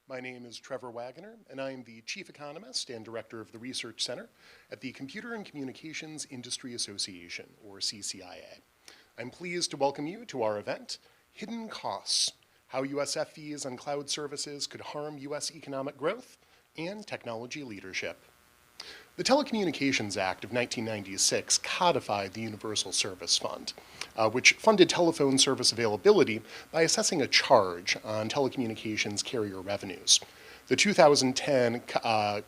My name is Trevor Wagener, and I am the Chief Economist and Director of the Research Center at the Computer and Communications Industry Association, or CCIA. I'm pleased to welcome you to our event, Hidden Costs, How USF Fees on Cloud Services Could Harm U.S. Economic Growth and Technology Leadership. The Telecommunications Act of 1996 codified the Universal Service Fund, which funded telephone service availability by assessing a charge on telecommunications carrier revenues. The 2010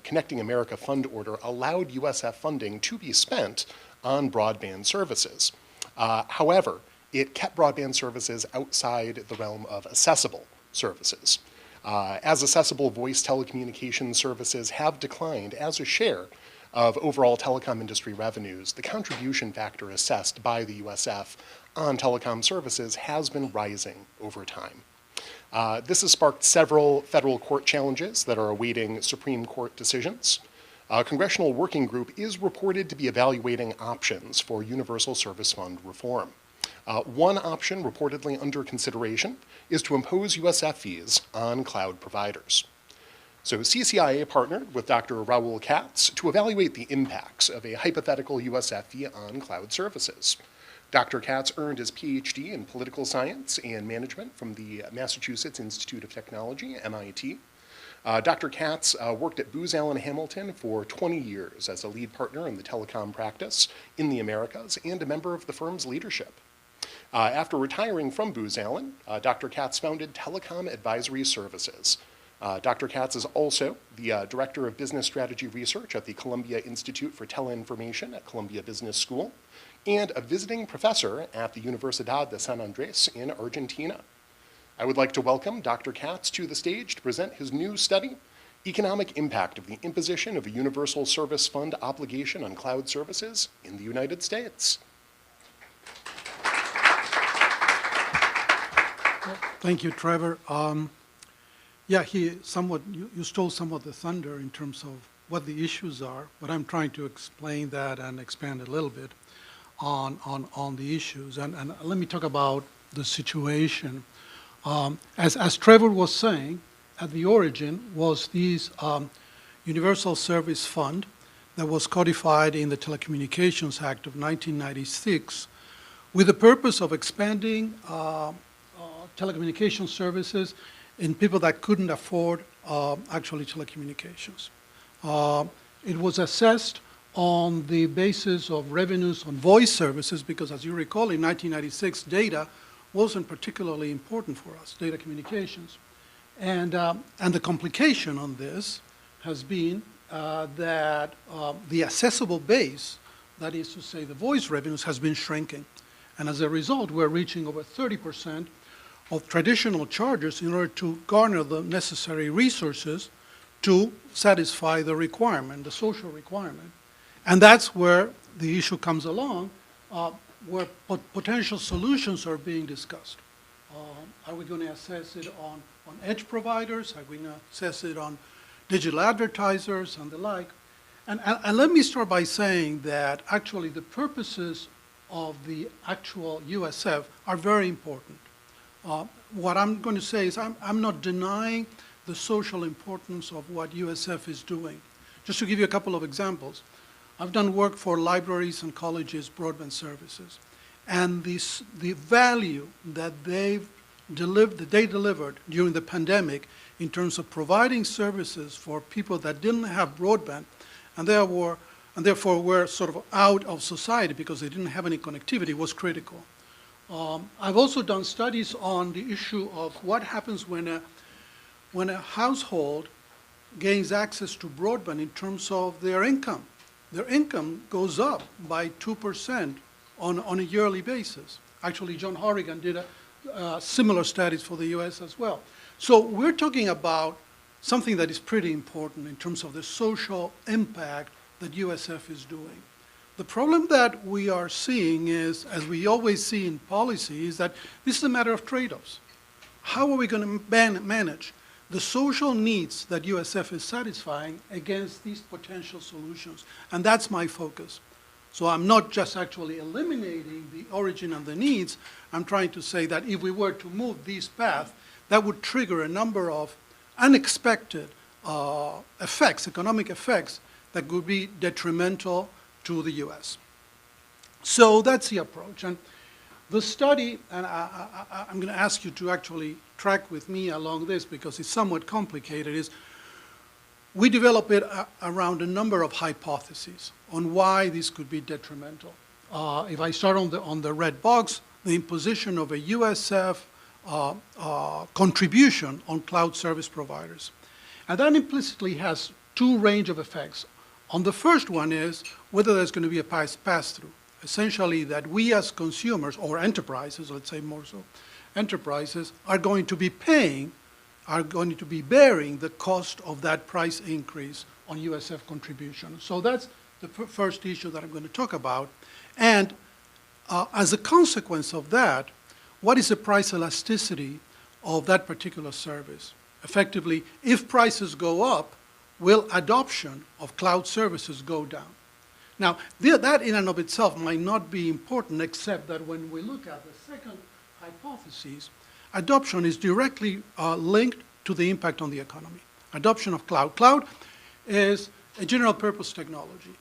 Connecting America Fund Order allowed USF funding to be spent on broadband services. However, it kept broadband services outside the realm of accessible services. As accessible voice telecommunications services have declined as a share of overall telecom industry revenues, the contribution factor assessed by the USF on telecom services has been rising over time. This has sparked several federal court challenges that are awaiting Supreme Court decisions. A congressional working group is reported to be evaluating options for Universal Service Fund reform. One option reportedly under consideration is to impose USF fees on cloud providers. So CCIA partnered with Dr. Raul Katz to evaluate the impacts of a hypothetical USF fee on cloud services. Dr. Katz earned his PhD in political science and management from the Massachusetts Institute of Technology, MIT. Dr. Katz worked at Booz Allen Hamilton for 20 years as a lead partner in the telecom practice in the Americas and a member of the firm's leadership. After retiring from Booz Allen, Dr. Katz founded Telecom Advisory Services. Dr. Katz is also the Director of Business Strategy Research at the Columbia Institute for Teleinformation at Columbia Business School, and a visiting professor at the Universidad de San Andrés in Argentina. I would like to welcome Dr. Katz to the stage to present his new study, Economic Impact of the Imposition of a Universal Service Fund Obligation on Cloud Services in the United States. Thank you, Trevor. Yeah, you stole some of the thunder in terms of what the issues are, but I'm trying to explain that and expand a little bit on the issues. And let me talk about the situation. As Trevor was saying, at the origin was this Universal Service Fund that was codified in the Telecommunications Act of 1996 with the purpose of expanding telecommunications services in people that couldn't afford actually telecommunications. It was assessed on the basis of revenues on voice services because, as you recall, in 1996, data wasn't particularly important for us, data communications. And the complication on this has been that the accessible base, that is to say the voice revenues, has been shrinking. And as a result, we're reaching over 30% of traditional charges in order to garner the necessary resources to satisfy the requirement, the social requirement. And that's where the issue comes along, where potential solutions are being discussed. Are we going to assess it on edge providers? Are we going to assess it on digital advertisers and the like? And let me start by saying that actually the purposes of the actual USF are very important. What I'm going to say is I'm not denying the social importance of what USF is doing. Just to give you a couple of examples, I've done work for libraries and colleges, broadband services, and the value that they delivered during the pandemic in terms of providing services for people that didn't have broadband and therefore were sort of out of society because they didn't have any connectivity was critical. I've also done studies on the issue of what happens when a household gains access to broadband in terms of their income. Their income goes up by 2% on a yearly basis. Actually, John Horrigan did similar studies for the US as well. So we're talking about something that is pretty important in terms of the social impact that USF is doing. The problem that we are seeing is, as we always see in policy, is that this is a matter of trade-offs. How are we going to manage the social needs that USF is satisfying against these potential solutions? And that's my focus. So I'm not just actually eliminating the origin and the needs. I'm trying to say that if we were to move this path, that would trigger a number of unexpected effects, economic effects, that could be detrimental to the U.S. So that's the approach. And the study, and I'm going to ask you to actually track with me along this because it's somewhat complicated, is we develop it around a number of hypotheses on why this could be detrimental. If I start on the red box, the imposition of a USF contribution on cloud service providers. And that implicitly has two range of effects. On the first one is whether there's going to be a pass-through. Essentially that we as consumers, or enterprises, let's say more so, enterprises are going to be paying, are going to be bearing the cost of that price increase on USF contribution. So that's the first issue that I'm going to talk about. And as a consequence of that, what is the price elasticity of that particular service? Effectively, if prices go up, will adoption of cloud services go down? Now, that in and of itself might not be important, except that when we look at the second hypothesis, adoption is directly linked to the impact on the economy. Adoption of cloud. Cloud is a general purpose technology,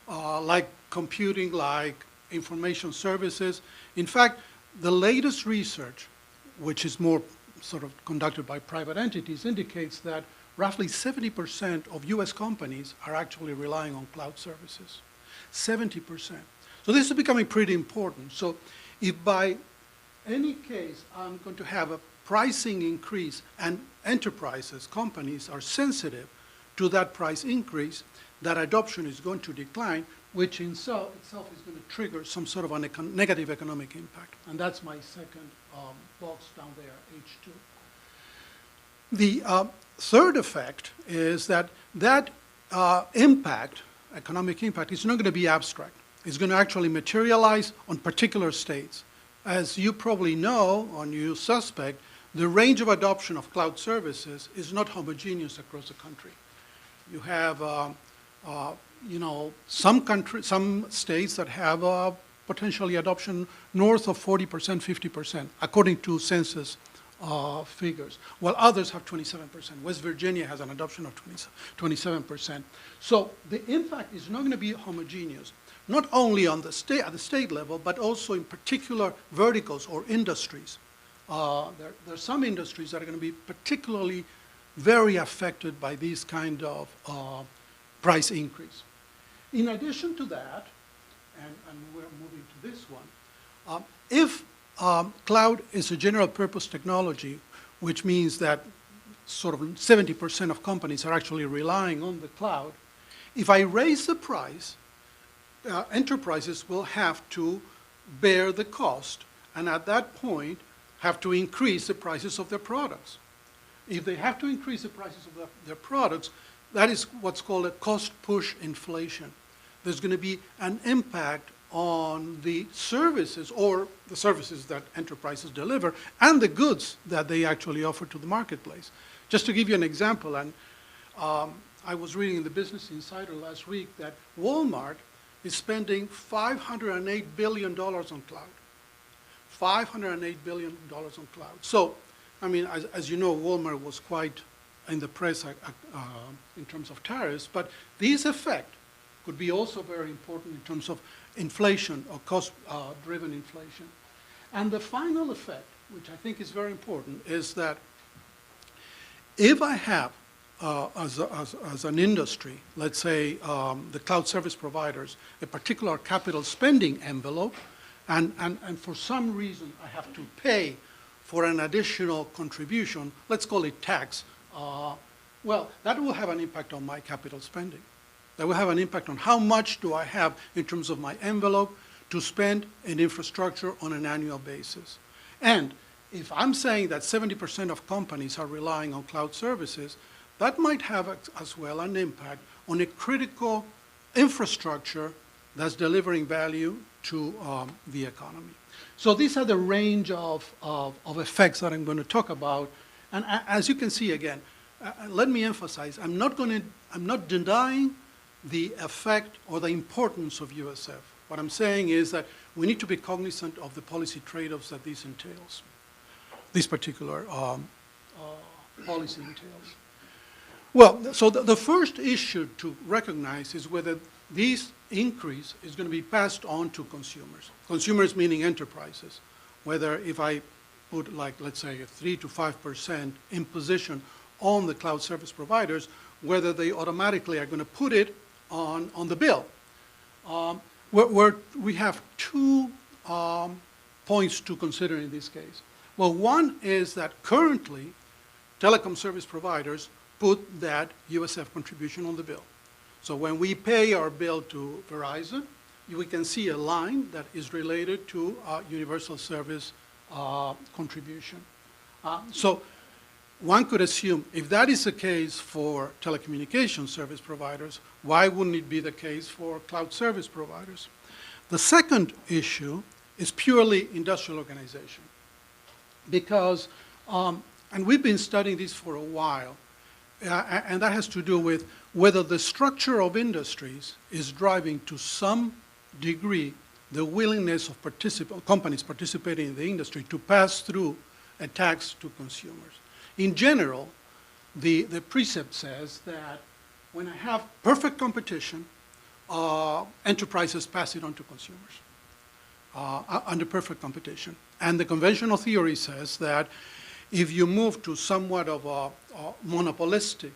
like computing, like information services. In fact, the latest research, which is more sort of conducted by private entities, indicates that roughly 70% of US companies are actually relying on cloud services. 70%. So this is becoming pretty important. So if by any case I'm going to have a pricing increase and enterprises, companies are sensitive to that price increase, that adoption is going to decline, which in itself is going to trigger some sort of a negative economic impact. And that's my second box down there, H2. The third effect is that impact, economic impact, is not going to be abstract. It's going to actually materialize on particular states. As you probably know, or you suspect, the range of adoption of cloud services is not homogeneous across the country. You have, some states that have potentially adoption north of 40%, 50%, according to census figures, while others have 27%. West Virginia has an adoption of 27%. So the impact is not going to be homogeneous, not only on the at the state level, but also in particular verticals or industries. There are some industries that are going to be particularly very affected by this kind of price increase. In addition to that, and we're moving to this one, if cloud is a general purpose technology, which means that sort of 70% of companies are actually relying on the cloud, if I raise the price, enterprises will have to bear the cost, and at that point have to increase the prices of their products. If they have to increase the prices of their products, that is what's called a cost push inflation. There's going to be an impact on the services, or the services that enterprises deliver, and the goods that they actually offer to the marketplace. Just to give you an example, and I was reading in the Business Insider last week that Walmart is spending $508 billion on cloud. $508 billion on cloud. So, I mean, as you know, Walmart was quite in the press in terms of tariffs, but this effect could be also very important in terms of inflation or cost-driven inflation. And the final effect, which I think is very important, is that if I have, as an industry, let's say the cloud service providers, a particular capital spending envelope, and for some reason I have to pay for an additional contribution, let's call it tax, well, that will have an impact on my capital spending. That will have an impact on how much do I have in terms of my envelope to spend in infrastructure on an annual basis. And if I'm saying that 70% of companies are relying on cloud services, that might have as well an impact on a critical infrastructure that's delivering value to the economy. So these are the range of effects that I'm going to talk about. And as you can see again, let me emphasize, I'm not denying the effect or the importance of USF. What I'm saying is that we need to be cognizant of the policy trade-offs that this entails, this particular policy entails. Well, so the first issue to recognize is whether this increase is going to be passed on to consumers. Consumers meaning enterprises. Whether if I put like, let's say, a 3 to 5% imposition on the cloud service providers, whether they automatically are going to put it on the bill. We have two points to consider in this case. Well, one is that currently telecom service providers put that USF contribution on the bill. So when we pay our bill to Verizon, we can see a line that is related to universal service contribution. So one could assume if that is the case for telecommunication service providers, why wouldn't it be the case for cloud service providers? The second issue is purely industrial organization. Because, and we've been studying this for a while, and that has to do with whether the structure of industries is driving to some degree the willingness of companies participating in the industry to pass through a tax to consumers. In general, the precept says that when I have perfect competition, enterprises pass it on to consumers under perfect competition. And the conventional theory says that if you move to somewhat of a monopolistic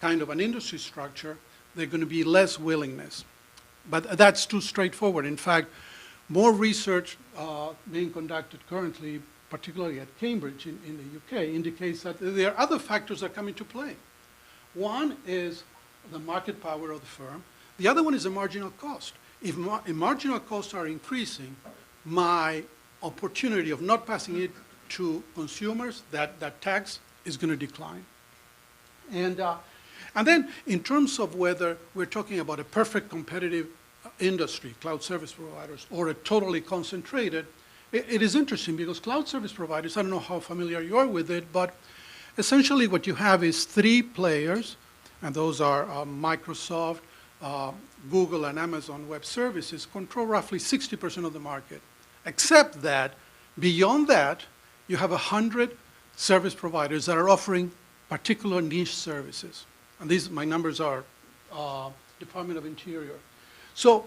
kind of an industry structure, there's going to be less willingness. But that's too straightforward. In fact, more research being conducted currently, particularly at Cambridge in the UK, indicates that there are other factors that come into play. One is the market power of the firm. The other one is the marginal cost. If marginal costs are increasing, my opportunity of not passing it to consumers, that tax is going to decline. And then in terms of whether we're talking about a perfect competitive industry, cloud service providers, or a totally concentrated, it is interesting because cloud service providers, I don't know how familiar you are with it, but essentially what you have is three players, and those are Microsoft, Google, and Amazon Web Services, control roughly 60% of the market, except that beyond that, you have 100 service providers that are offering particular niche services. And these, my numbers are Department of Interior. So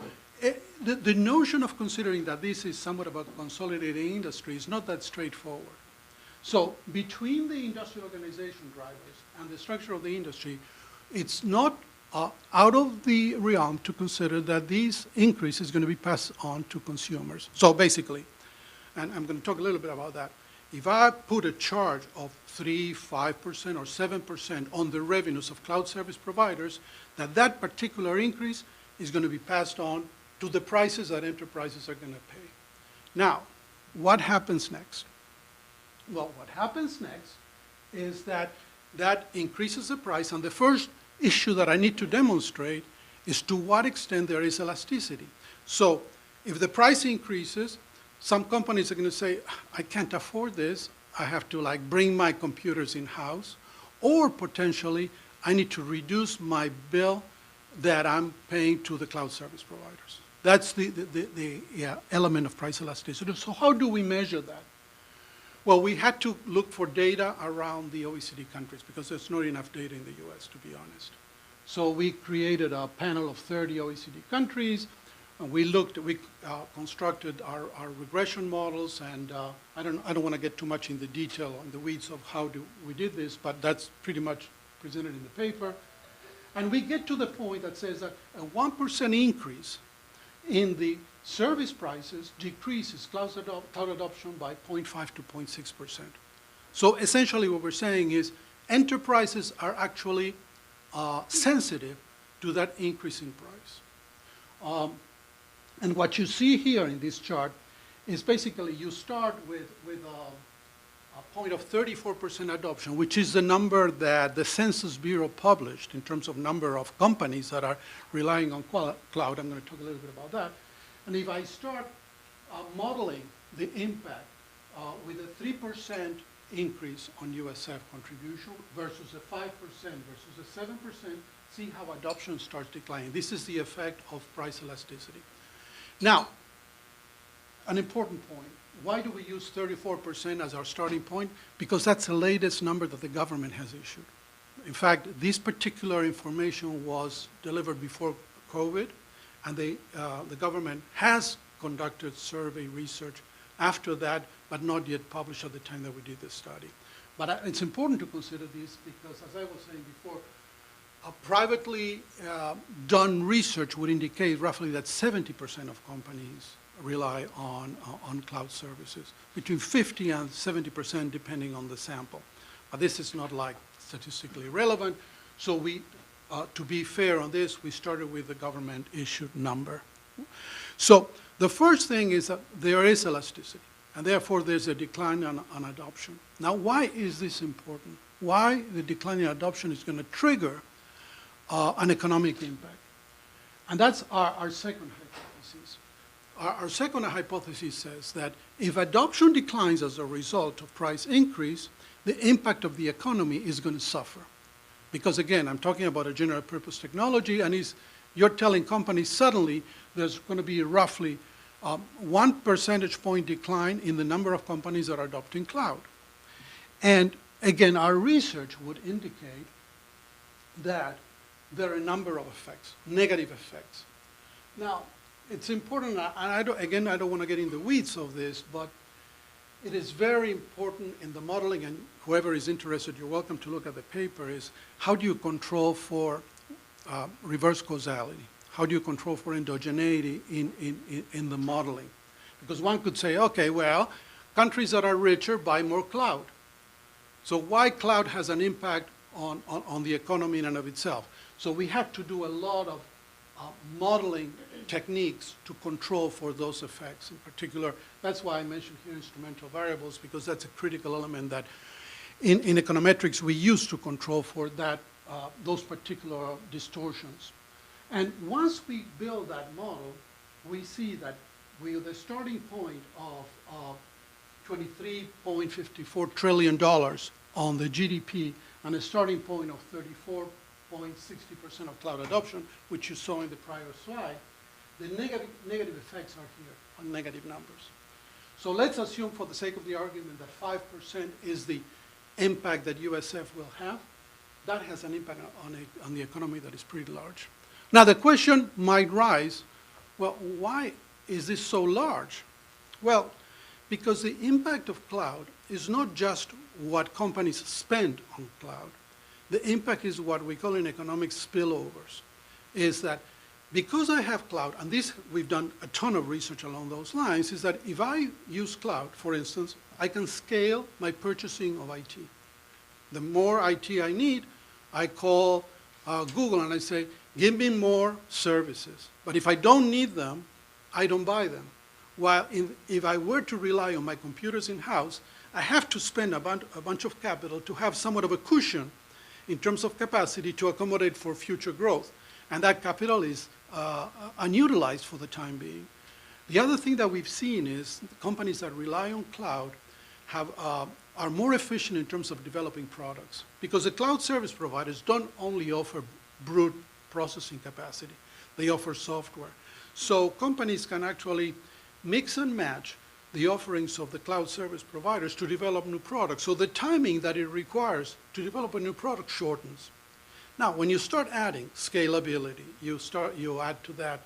the notion of considering that this is somewhat about consolidating industry is not that straightforward. So between the industrial organization drivers and the structure of the industry, it's not out of the realm to consider that this increase is going to be passed on to consumers. So basically, and I'm going to talk a little bit about that, if I put a charge of 3, 5%, or 7% on the revenues of cloud service providers, that particular increase is going to be passed on to the prices that enterprises are going to pay. Now, what happens next? Well, what happens next is that increases the price, and the first issue that I need to demonstrate is to what extent there is elasticity. So if the price increases, some companies are going to say, I can't afford this, I have to like bring my computers in-house, or potentially I need to reduce my bill that I'm paying to the cloud service providers. That's the element of price elasticity. So how do we measure that? Well, we had to look for data around the OECD countries because there's not enough data in the US, to be honest. So we created a panel of 30 OECD countries. And we constructed our regression models, and I don't want to get too much in the detail on the weeds of how we did this, but that's pretty much presented in the paper. And we get to the point that says that a 1% increase in the service prices decreases cloud adoption by 0.5 to 0.6%. So essentially what we're saying is enterprises are actually sensitive to that increase in price. And what you see here in this chart is basically you start with a point of 34% adoption, which is the number that the Census Bureau published in terms of number of companies that are relying on cloud. I'm going to talk a little bit about that. And if I start modeling the impact with a 3% increase on USF contribution versus a 5% versus a 7%, see how adoption starts declining. This is the effect of price elasticity. Now, an important point why do we use 34% as our starting point? Because that's the latest number that the government has issued. In fact, this particular information was delivered before COVID, and the government has conducted survey research after that, but not yet published at the time that we did this study. But it's important to consider this because, as I was saying before, a privately done research would indicate roughly that 70% of companies rely on cloud services, between 50 and 70% depending on the sample. But this is not like statistically relevant, so we, to be fair on this, we started with the government-issued number. So the first thing is that there is elasticity, and therefore there's a decline on adoption. Now, why is this important? Why the decline in adoption is going to trigger an economic impact? And that's our second hypothesis. Our second hypothesis says that if adoption declines as a result of price increase, the impact of the economy is going to suffer. Because again, I'm talking about a general purpose technology, and you're telling companies suddenly there's going to be roughly 1 percentage point decline in the number of companies that are adopting cloud. And again, our research would indicate that there are a number of effects, negative effects. Now, it's important, and I don't want to get in the weeds of this, but it is very important in the modeling, and whoever is interested, you're welcome to look at the paper, is how do you control for reverse causality? How do you control for endogeneity in the modeling? Because one could say, okay, well, countries that are richer buy more cloud. So why cloud has an impact on the economy in and of itself? So we have to do a lot of modeling techniques to control for those effects. In particular, that's why I mentioned here instrumental variables, because that's a critical element that in econometrics we use to control for that, those particular distortions. And once we build that model, we see that with a starting point of $23.54 trillion on the GDP and a starting point of 34.60% of cloud adoption, which you saw in the prior slide, the negative effects are here on negative numbers. So let's assume for the sake of the argument that 5% is the impact that USF will have. That has an impact on the economy that is pretty large. Now the question might rise, well, why is this so large? Well, because the impact of cloud is not just what companies spend on cloud. The impact is what we call in economics spillovers, is that because I have cloud, and this we've done a ton of research along those lines, is that if I use cloud, for instance, I can scale my purchasing of IT. The more IT I need, I call Google and I say, give me more services. But if I don't need them, I don't buy them. While if I were to rely on my computers in-house, I have to spend a bunch of capital to have somewhat of a cushion in terms of capacity to accommodate for future growth. And that capital is unutilized for the time being. The other thing that we've seen is companies that rely on cloud are more efficient in terms of developing products, because the cloud service providers don't only offer brute processing capacity, they offer software. So companies can actually mix and match the offerings of the cloud service providers to develop new products. So the timing that it requires to develop a new product shortens. Now, when you start adding scalability, you add to that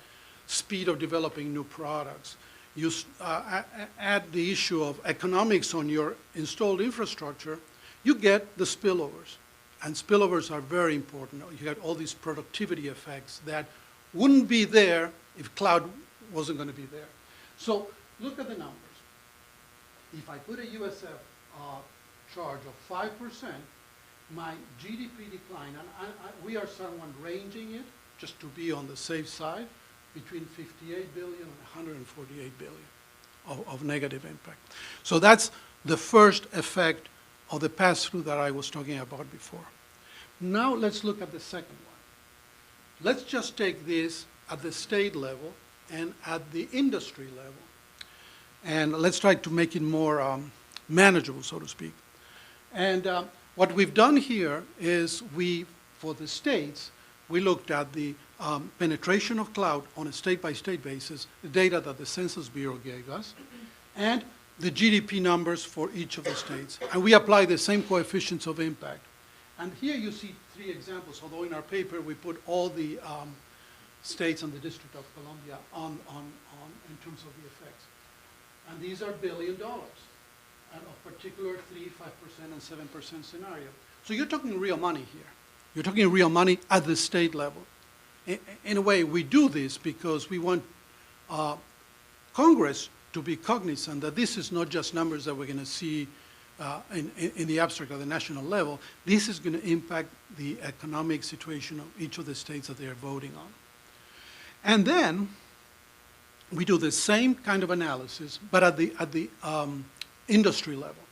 speed of developing new products. You add the issue of economics on your installed infrastructure, you get the spillovers. And spillovers are very important. You get all these productivity effects that wouldn't be there if cloud wasn't going to be there. So look at the numbers. If I put a USF charge of 5%, my GDP decline, and we are somewhat ranging it just to be on the safe side, between 58 billion and 148 billion of negative impact. So that's the first effect of the pass-through that I was talking about before. Now let's look at the second one. Let's just take this at the state level and at the industry level. And let's try to make it more manageable, so to speak. And what we've done here is for the states, we looked at the penetration of cloud on a state-by-state basis, the data that the Census Bureau gave us, and the GDP numbers for each of the states. And we apply the same coefficients of impact. And here you see three examples, although in our paper we put all the states and the District of Columbia in terms of the effects. And these are $1 billion, and of particular 3, 5%, and 7% scenario. So you're talking real money here. You're talking real money at the state level. In a way, we do this because we want Congress to be cognizant that this is not just numbers that we're going to see in the abstract at the national level. This is going to impact the economic situation of each of the states that they are voting on. And then we do the same kind of analysis, but at the industry level.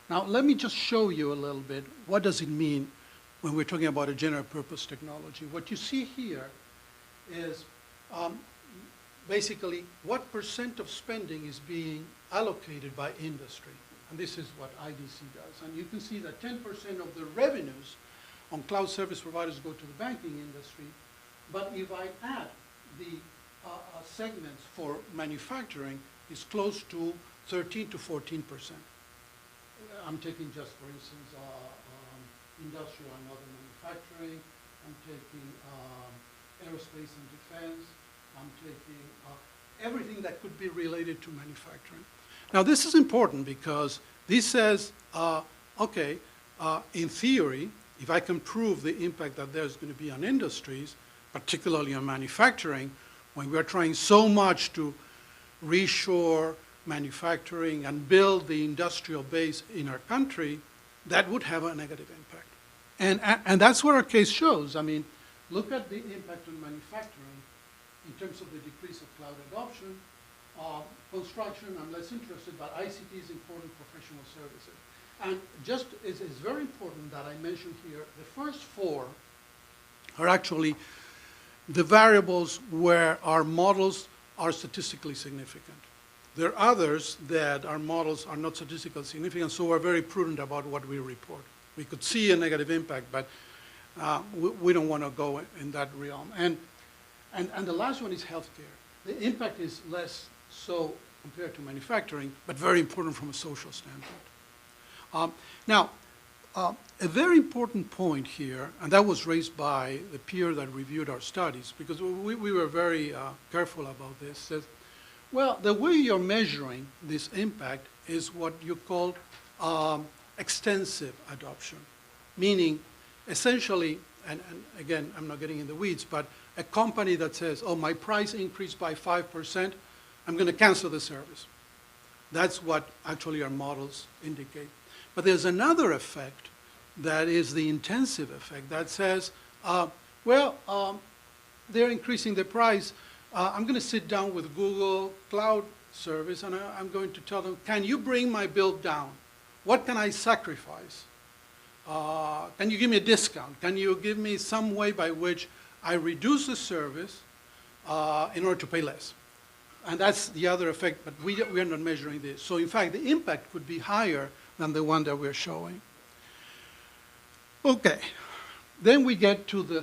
Now, let me just show you a little bit what does it mean when we're talking about a general purpose technology. What you see here is basically what % of spending is being allocated by industry. And this is what IDC does. And you can see that 10% of the revenues on cloud service providers go to the banking industry. But if I add the segments for manufacturing, it's close to 13 to 14%. I'm taking just, for instance, industrial and other manufacturing. I'm taking aerospace and defense. I'm taking everything that could be related to manufacturing. Now, this is important because this says, okay, in theory, if I can prove the impact that there's going to be on industries, particularly on manufacturing, when we're trying so much to reshore manufacturing and build the industrial base in our country, that would have a negative impact. And that's what our case shows. I mean, look at the impact on manufacturing in terms of the decrease of cloud adoption. Construction, I'm less interested, but ICT is important, professional services. And just, it's very important that I mention here, the first four are actually the variables where our models are statistically significant. There are others that our models are not statistically significant, so we're very prudent about what we report. We could see a negative impact, but we don't want to go in that realm. And the last one is healthcare. The impact is less so compared to manufacturing, but very important from a social standpoint. Now, a very important point here, and that was raised by the peer that reviewed our studies, because we were very careful about this, says, well, the way you're measuring this impact is what you call extensive adoption, meaning essentially, and again, I'm not getting in the weeds, but a company that says, oh, my price increased by 5%, I'm going to cancel the service. That's what actually our models indicate. But there's another effect that is the intensive effect that says, well, they're increasing the price. I'm going to sit down with Google Cloud Service and I'm going to tell them, can you bring my bill down? What can I sacrifice? Can you give me a discount? Can you give me some way by which I reduce the service in order to pay less? And that's the other effect, but we are not measuring this. So in fact, the impact could be higher than the one that we're showing. Okay, then we get to the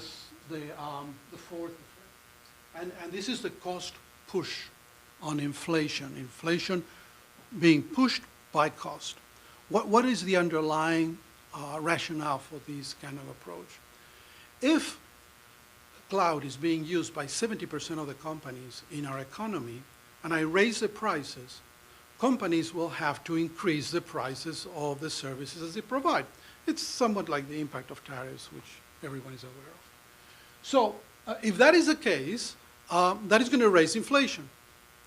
fourth effect. And this is the cost push on inflation. Inflation being pushed by cost. What is the underlying rationale for this kind of approach? If cloud is being used by 70% of the companies in our economy, and I raise the prices, companies will have to increase the prices of the services they provide. It's somewhat like the impact of tariffs, which everyone is aware of. So if that is the case, that is going to raise inflation.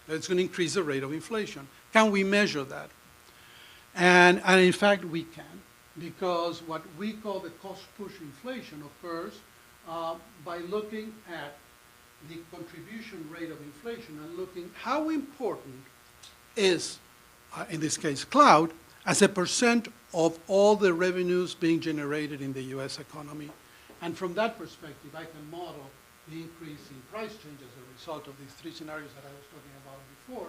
It's going to increase the rate of inflation. Can we measure that? And in fact, we can, because what we call the cost push inflation occurs by looking at the contribution rate of inflation and looking how important is, in this case, cloud, as a % of all the revenues being generated in the US economy. And from that perspective, I can model the increase in price change as a result of these three scenarios that I was talking about before,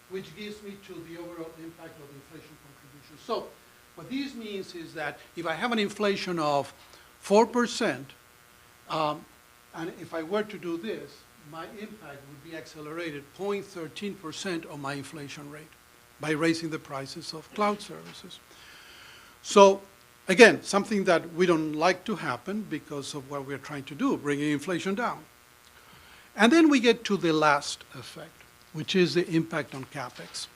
which gives me to the overall impact of inflation contribution. So what this means is that if I have an inflation of 4%, and if I were to do this, my impact would be accelerated 0.13% of my inflation rate. by raising the prices of cloud services. So again, something that we don't like to happen because of what we're trying to do, bringing inflation down. And then we get to the last effect, which is the impact on CapEx.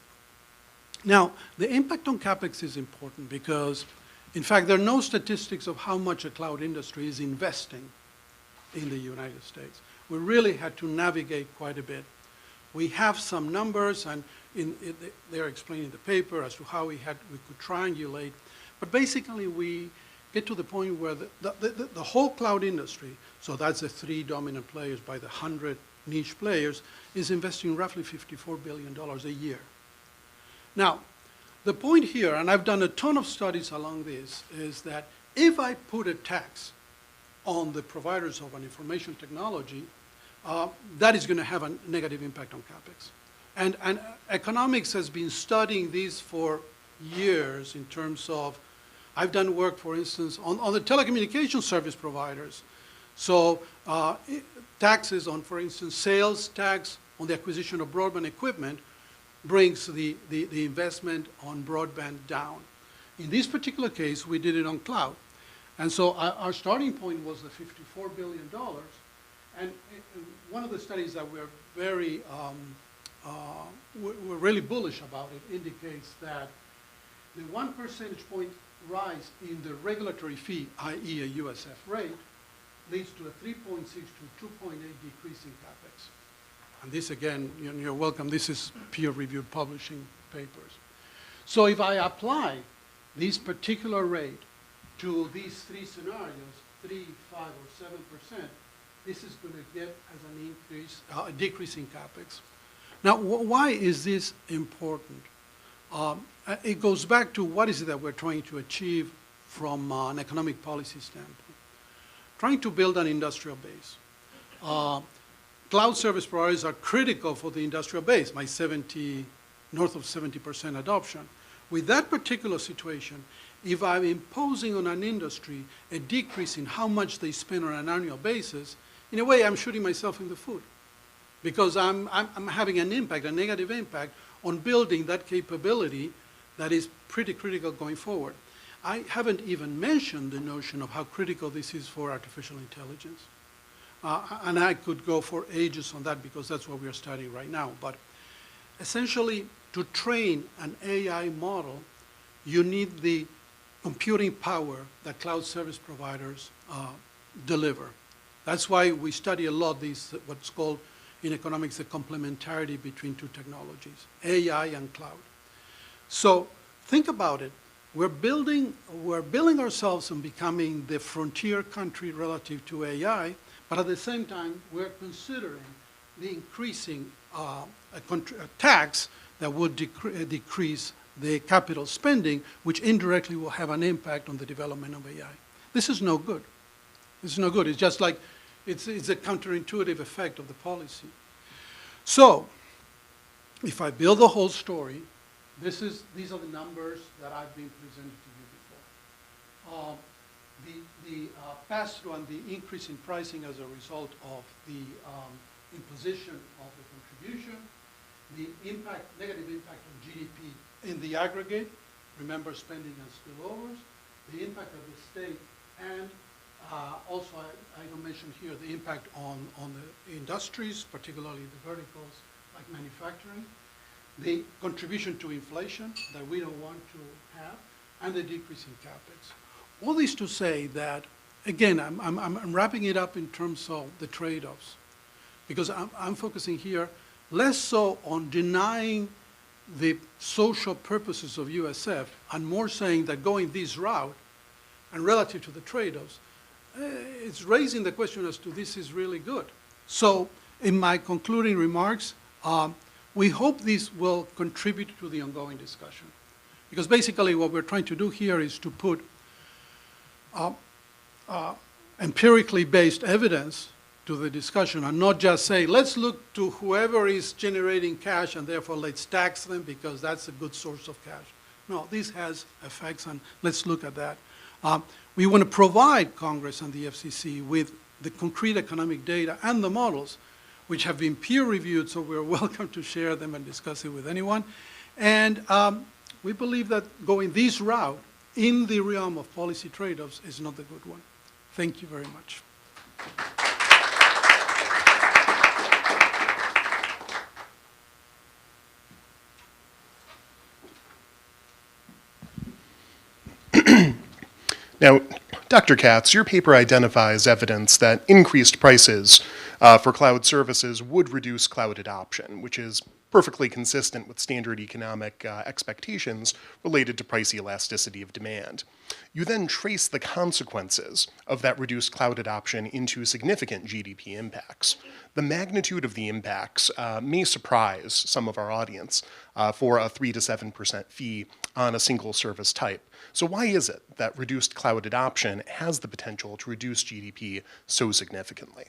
Now, the impact on CapEx is important because, in fact, there are no statistics of how much the cloud industry is investing in the United States. We really had to navigate quite a bit. We have some numbers, and they're explaining in the paper as to how we could triangulate. But basically, we get to the point where the whole cloud industry, so that's the 3 dominant players by the 100 niche players, is investing roughly $54 billion a year. Now, the point here, and I've done a ton of studies along this, is that if I put a tax on the providers of an information technology, that is going to have a negative impact on CapEx. And economics has been studying this for years in terms of, I've done work, for instance, on the telecommunication service providers. So taxes on, for instance, sales tax on the acquisition of broadband equipment brings the investment on broadband down. In this particular case, we did it on cloud. And so our starting point was the $54 billion. And one of the studies that we're very, we're really bullish about it indicates that the 1 percentage point rise in the regulatory fee, i.e. a USF rate, leads to a 3.6 to 2.8 decrease in CapEx. And this, again, you're welcome. This is peer-reviewed publishing papers. So if I apply this particular rate to these 3 scenarios, 3, 5, or 7%, this is going to get as an increase, a decrease in CapEx. Now, why is this important? It goes back to what is it that we're trying to achieve from an economic policy standpoint. Trying to build an industrial base. Cloud service providers are critical for the industrial base, by north of 70% adoption. With that particular situation, if I'm imposing on an industry a decrease in how much they spend on an annual basis, in a way I'm shooting myself in the foot because I'm having an impact, a negative impact on building that capability that is pretty critical going forward. I haven't even mentioned the notion of how critical this is for artificial intelligence. And I could go for ages on that because that's what we are studying right now. But essentially, to train an AI model, you need the computing power that cloud service providers deliver. That's why we study a lot these, what's called in economics, the complementarity between 2 technologies, AI and cloud. So think about it. We're building ourselves and becoming the frontier country relative to AI, but at the same time, we're considering the increasing a tax that would decrease the capital spending, which indirectly will have an impact on the development of AI. This is no good. This is no good. It's just like, it's a counterintuitive effect of the policy. So, if I build the whole story, these are the numbers that I've been presented to you before. The pass-through and the increase in pricing as a result of the imposition of the contribution, the negative impact on GDP in the aggregate, remember spending and spillovers, the impact of the state, and also I don't mention here the impact on the industries, particularly the verticals like manufacturing, the contribution to inflation that we don't want to have, and the decrease in CapEx. All this to say that, again, I'm wrapping it up in terms of the trade-offs, because I'm focusing here less so on denying the social purposes of USF and more saying that going this route and relative to the trade-offs, it's raising the question as to this is really good. So in my concluding remarks, we hope this will contribute to the ongoing discussion. Because basically what we're trying to do here is to put empirically based evidence to the discussion and not just say, let's look to whoever is generating cash and therefore let's tax them because that's a good source of cash. No, this has effects and let's look at that. We want to provide Congress and the FCC with the concrete economic data and the models which have been peer reviewed, so we're welcome to share them and discuss it with anyone. And we believe that going this route in the realm of policy trade-offs is not the good one. Thank you very much. Now, Dr. Katz, your paper identifies evidence that increased prices for cloud services would reduce cloud adoption, which is perfectly consistent with standard economic expectations related to price elasticity of demand. You then trace the consequences of that reduced cloud adoption into significant GDP impacts. The magnitude of the impacts may surprise some of our audience for a 3 to 7% fee on a single service type. So why is it that reduced cloud adoption has the potential to reduce GDP so significantly?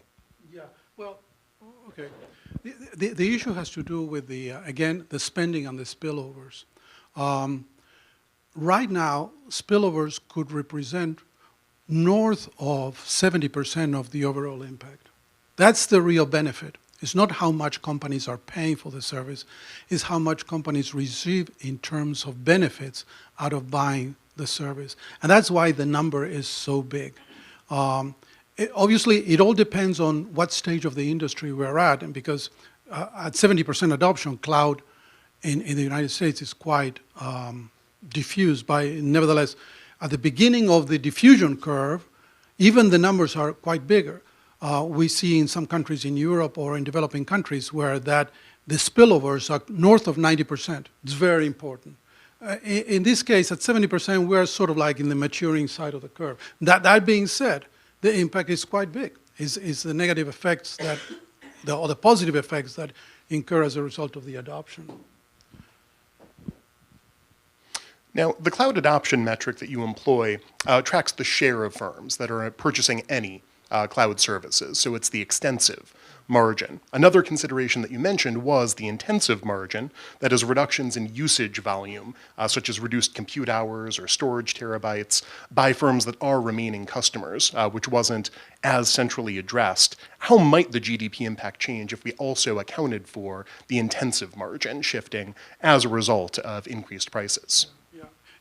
Yeah, well, okay. The issue has to do with again, the spending on the spillovers. Right now, spillovers could represent north of 70% of the overall impact. That's the real benefit. It's not how much companies are paying for the service, it's how much companies receive in terms of benefits out of buying the service. And that's why the number is so big. Obviously, it all depends on what stage of the industry we're at, and because at 70% adoption, cloud in the United States is quite diffused. Nevertheless, at the beginning of the diffusion curve, even the numbers are quite bigger. We see in some countries in Europe or in developing countries where the spillovers are north of 90%. It's very important. In this case, at 70%, we're sort of like in the maturing side of the curve. That being said, the impact is quite big. Is the negative effects or the positive effects that incur as a result of the adoption. Now, the cloud adoption metric that you employ tracks the share of firms that are purchasing any cloud services, so it's the extensive margin. Another consideration that you mentioned was the intensive margin, that is reductions in usage volume, such as reduced compute hours or storage terabytes, by firms that are remaining customers, which wasn't as centrally addressed. How might the GDP impact change if we also accounted for the intensive margin shifting as a result of increased prices?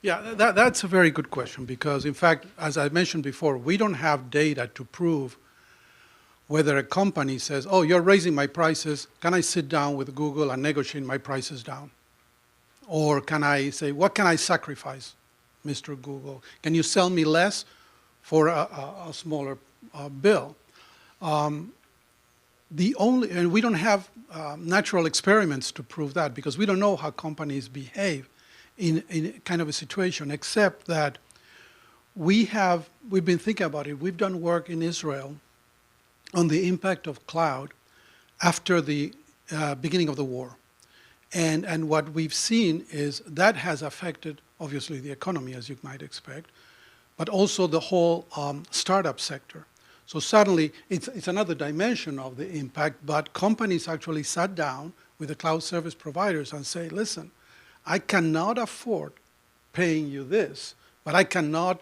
Yeah, that's a very good question because, in fact, as I mentioned before, we don't have data to prove whether a company says, oh, you're raising my prices, can I sit down with Google and negotiate my prices down? Or can I say, what can I sacrifice, Mr. Google? Can you sell me less for a smaller bill? And we don't have natural experiments to prove that because we don't know how companies behave in kind of a situation, except that we've been thinking about it. We've done work in Israel on the impact of cloud after the beginning of the war. And what we've seen is that has affected, obviously, the economy, as you might expect, but also the whole startup sector. So suddenly, it's another dimension of the impact, but companies actually sat down with the cloud service providers and say, listen, I cannot afford paying you this, but I cannot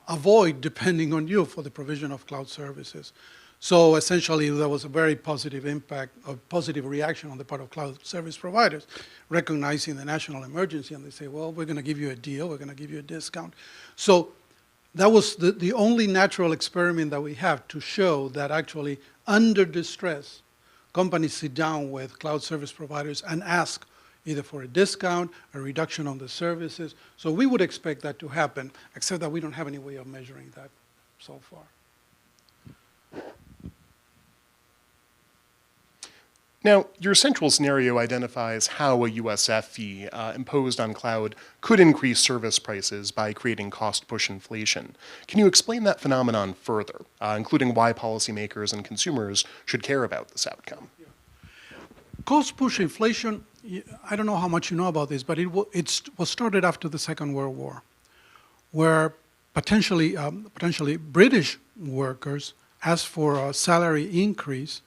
avoid depending on you for the provision of cloud services. So essentially, there was a very positive impact, a positive reaction on the part of cloud service providers, recognizing the national emergency, and they say, well, we're going to give you a deal, we're going to give you a discount. So that was the only natural experiment that we have to show that actually, under distress, companies sit down with cloud service providers and ask either for a discount, a reduction on the services. So we would expect that to happen, except that we don't have any way of measuring that so far. Now, your central scenario identifies how a USF fee imposed on cloud could increase service prices by creating cost-push inflation. Can you explain that phenomenon further, including why policymakers and consumers should care about this outcome? Cost-push inflation, I don't know how much you know about this, but it was started after the Second World War, where potentially British workers asked for a salary increase,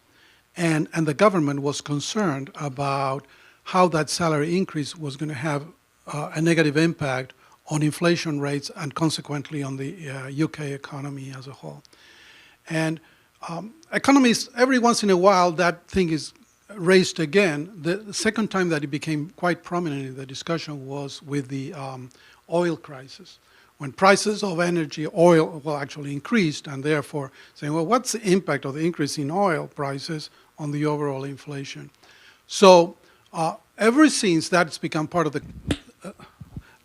and the government was concerned about how that salary increase was going to have a negative impact on inflation rates and consequently on the UK economy as a whole. And economists, every once in a while, that thing raised again. The second time that it became quite prominent in the discussion was with the oil crisis, when prices of energy, oil, well, actually increased, and therefore saying, well, what's the impact of the increase in oil prices on the overall inflation? So ever since that's become part of the,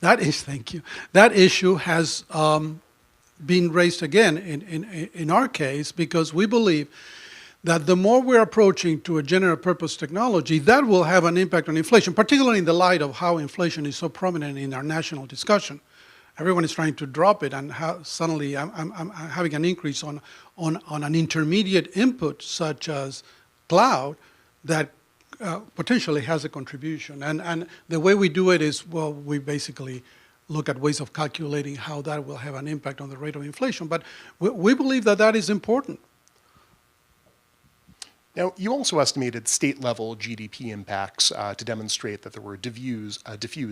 thank you, that issue has been raised again in our case, because we believe that the more we're approaching to a general purpose technology, that will have an impact on inflation, particularly in the light of how inflation is so prominent in our national discussion. Everyone is trying to drop it, and how suddenly I'm having an increase on an intermediate input such as cloud that potentially has a contribution. And the way we do it is, well, we basically look at ways of calculating how that will have an impact on the rate of inflation. But we believe that that is important. Now, you also estimated state-level GDP impacts to demonstrate that there were diffuse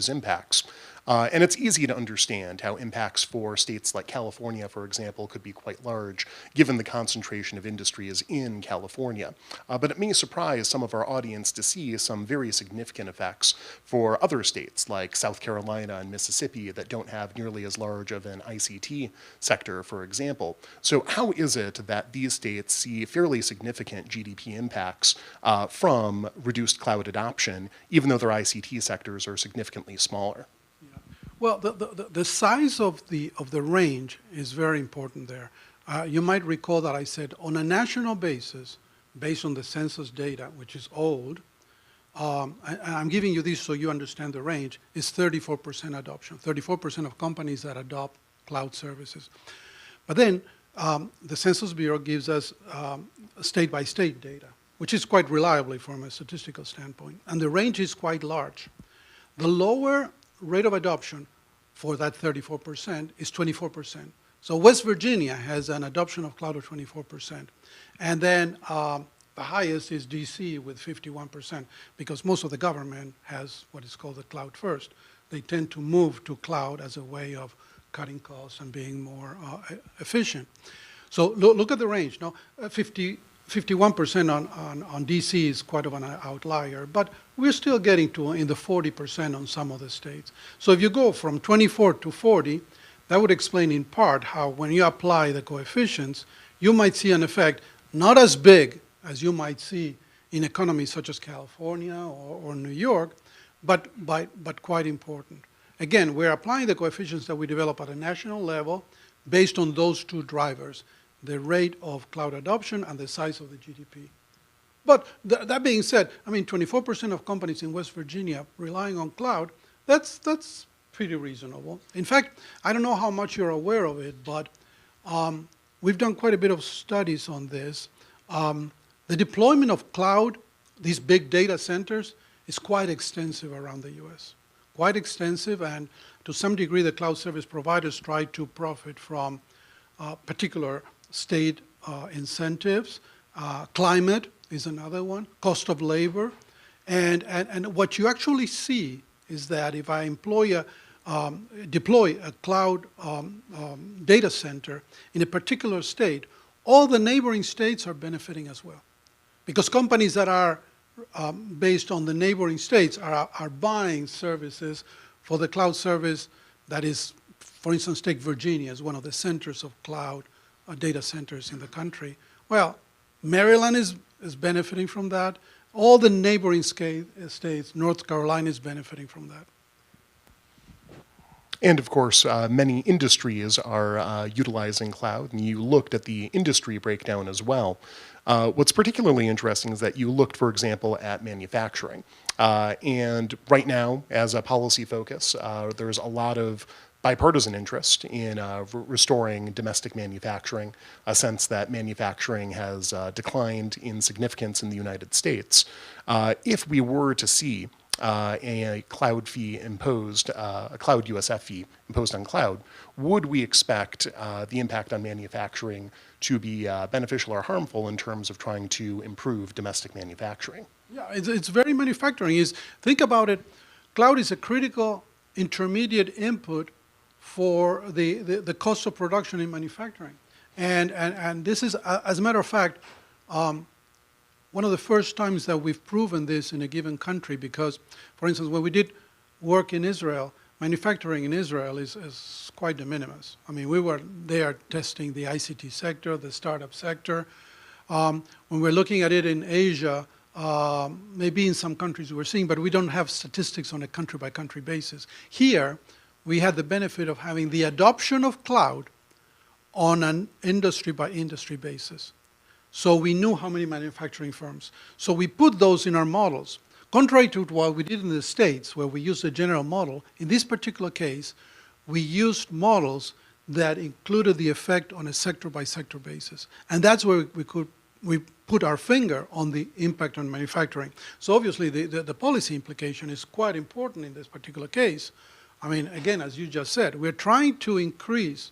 impacts. And it's easy to understand how impacts for states like California, for example, could be quite large, given the concentration of industries in California. But it may surprise some of our audience to see some very significant effects for other states like South Carolina and Mississippi that don't have nearly as large of an ICT sector, for example. So how is it that these states see fairly significant GDP impacts from reduced cloud adoption, even though their ICT sectors are significantly smaller? Well, the size of the range is very important there. You might recall that I said on a national basis, based on the census data, which is old, and I'm giving you this so you understand the range, is 34% adoption, 34% of companies that adopt cloud services. But then the Census Bureau gives us state-by-state data, which is quite reliably from a statistical standpoint, and the range is quite large. The lower rate of adoption for that 34% is 24%. So West Virginia has an adoption of cloud of 24%. And then the highest is DC with 51%, because most of the government has what is called the cloud first. They tend to move to cloud as a way of cutting costs and being more efficient. So look at the range. Now, 51% on DC is quite of an outlier, but we're still getting to in the 40% on some of the states. So if you go from 24 to 40, that would explain in part how when you apply the coefficients, you might see an effect not as big as you might see in economies such as California or New York, but quite important. Again, we're applying the coefficients that we develop at a national level based on those two drivers, the rate of cloud adoption and the size of the GDP. But that being said, I mean, 24% of companies in West Virginia relying on cloud, that's pretty reasonable. In fact, I don't know how much you're aware of it, but we've done quite a bit of studies on this. The deployment of cloud, these big data centers, is quite extensive around the US. Quite extensive, and to some degree the cloud service providers try to profit from particular state incentives. Climate is another one, cost of labor. And what you actually see is that if I deploy a cloud data center in a particular state, all the neighboring states are benefiting as well. Because companies that are based on the neighboring states are buying services for the cloud service that is, for instance, take Virginia as one of the centers of cloud data centers in the country. Well, Maryland is benefiting from that. All the neighboring states, North Carolina is benefiting from that. And of course, many industries are utilizing cloud, and you looked at the industry breakdown as well. What's particularly interesting is that you looked, for example, at manufacturing. And right now, as a policy focus, there's a lot of bipartisan interest in restoring domestic manufacturing, a sense that manufacturing has declined in significance in the United States. If we were to see a cloud fee imposed, a cloud USF fee imposed on cloud, would we expect the impact on manufacturing to be beneficial or harmful in terms of trying to improve domestic manufacturing? Yeah, it's very manufacturing. Think about it, cloud is a critical intermediate input for the cost of production in manufacturing. And this is, as a matter of fact, one of the first times that we've proven this in a given country because, for instance, when we did work in Israel, manufacturing in Israel is quite de minimis. I mean, we were there testing the ICT sector, the startup sector. When we're looking at it in Asia, maybe in some countries we're seeing, but we don't have statistics on a country-by-country basis. Here, we had the benefit of having the adoption of cloud on an industry-by-industry basis. So we knew how many manufacturing firms. So we put those in our models. Contrary to what we did in the States, where we used a general model, in this particular case, we used models that included the effect on a sector-by-sector basis. And that's where we put our finger on the impact on manufacturing. So obviously, the policy implication is quite important in this particular case. I mean, again, as you just said, we're trying to increase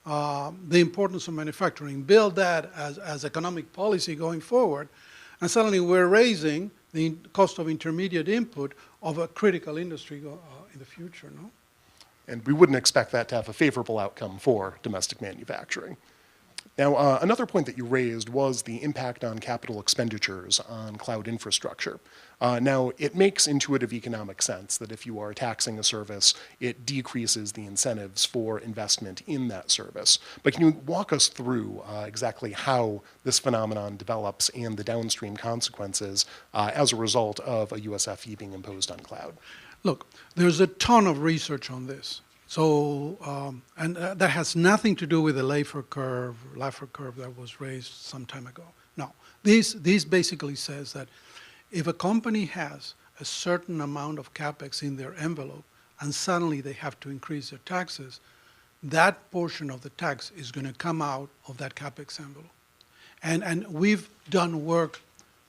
the importance of manufacturing, build that as economic policy going forward, and suddenly we're raising the cost of intermediate input of a critical industry in the future, no? And we wouldn't expect that to have a favorable outcome for domestic manufacturing. Now, another point that you raised was the impact on capital expenditures on cloud infrastructure. Now, it makes intuitive economic sense that if you are taxing a service, it decreases the incentives for investment in that service. But can you walk us through exactly how this phenomenon develops and the downstream consequences as a result of a USF being imposed on cloud? Look, there's a ton of research on this. So, and that has nothing to do with the Laffer curve that was raised some time ago. No, this basically says that if a company has a certain amount of capex in their envelope and suddenly they have to increase their taxes, that portion of the tax is going to come out of that capex envelope. And we've done work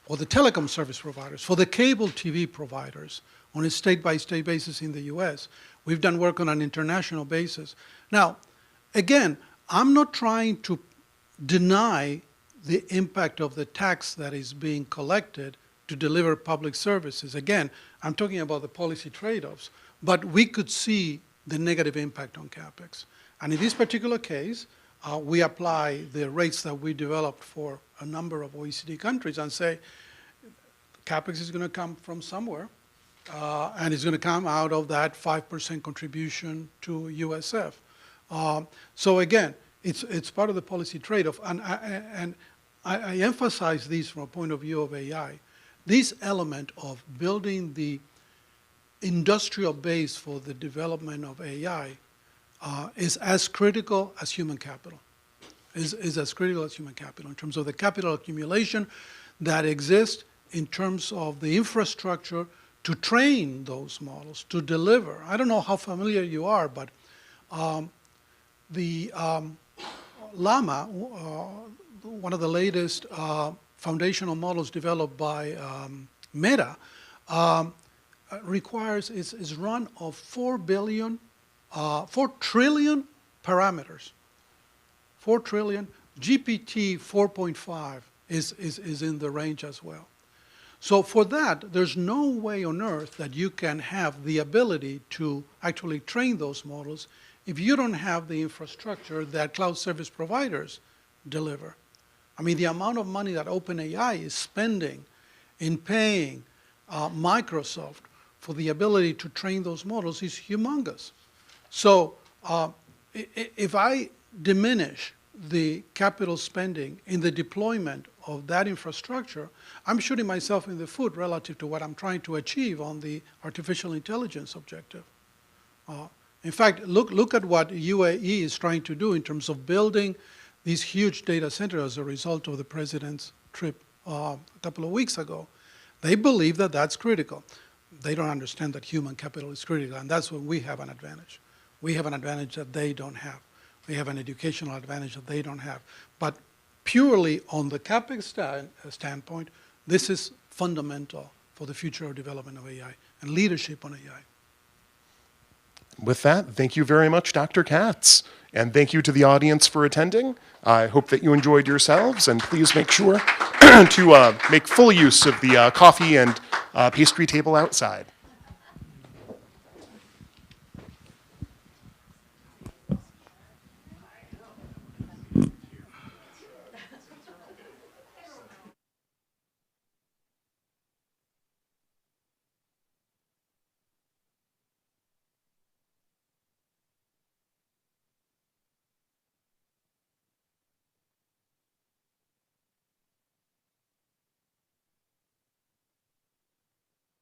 for the telecom service providers, for the cable TV providers on a state-by-state basis in the US. We've done work on an international basis. Now, again, I'm not trying to deny the impact of the tax that is being collected to deliver public services. Again, I'm talking about the policy trade-offs, but we could see the negative impact on capex. And in this particular case, we apply the rates that we developed for a number of OECD countries and say, capex is going to come from somewhere, and it's going to come out of that 5% contribution to USF. So again, it's part of the policy trade-off. And I emphasize this from a point of view of AI. This element of building the industrial base for the development of AI is as critical as human capital, is as critical as human capital in terms of the capital accumulation that exists in terms of the infrastructure to train those models, to deliver. I don't know how familiar you are, but the Llama, one of the latest foundational models developed by Meta, is run of 4 trillion parameters. 4 trillion. GPT 4.5 is in the range as well. So for that, there's no way on earth that you can have the ability to actually train those models if you don't have the infrastructure that cloud service providers deliver. I mean, the amount of money that OpenAI is spending in paying Microsoft for the ability to train those models is humongous. So if I diminish the capital spending in the deployment of that infrastructure, I'm shooting myself in the foot relative to what I'm trying to achieve on the artificial intelligence objective. In fact, look at what UAE is trying to do in terms of building these huge data centers as a result of the president's trip a couple of weeks ago. They believe that that's critical. They don't understand that human capital is critical, and that's when we have an advantage. We have an advantage that they don't have. We have an educational advantage that they don't have. But purely on the CapEx standpoint, this is fundamental for the future of development of AI and leadership on AI. With that, thank you very much, Dr. Katz. And thank you to the audience for attending. I hope that you enjoyed yourselves, and please make sure to make full use of the coffee and pastry table outside.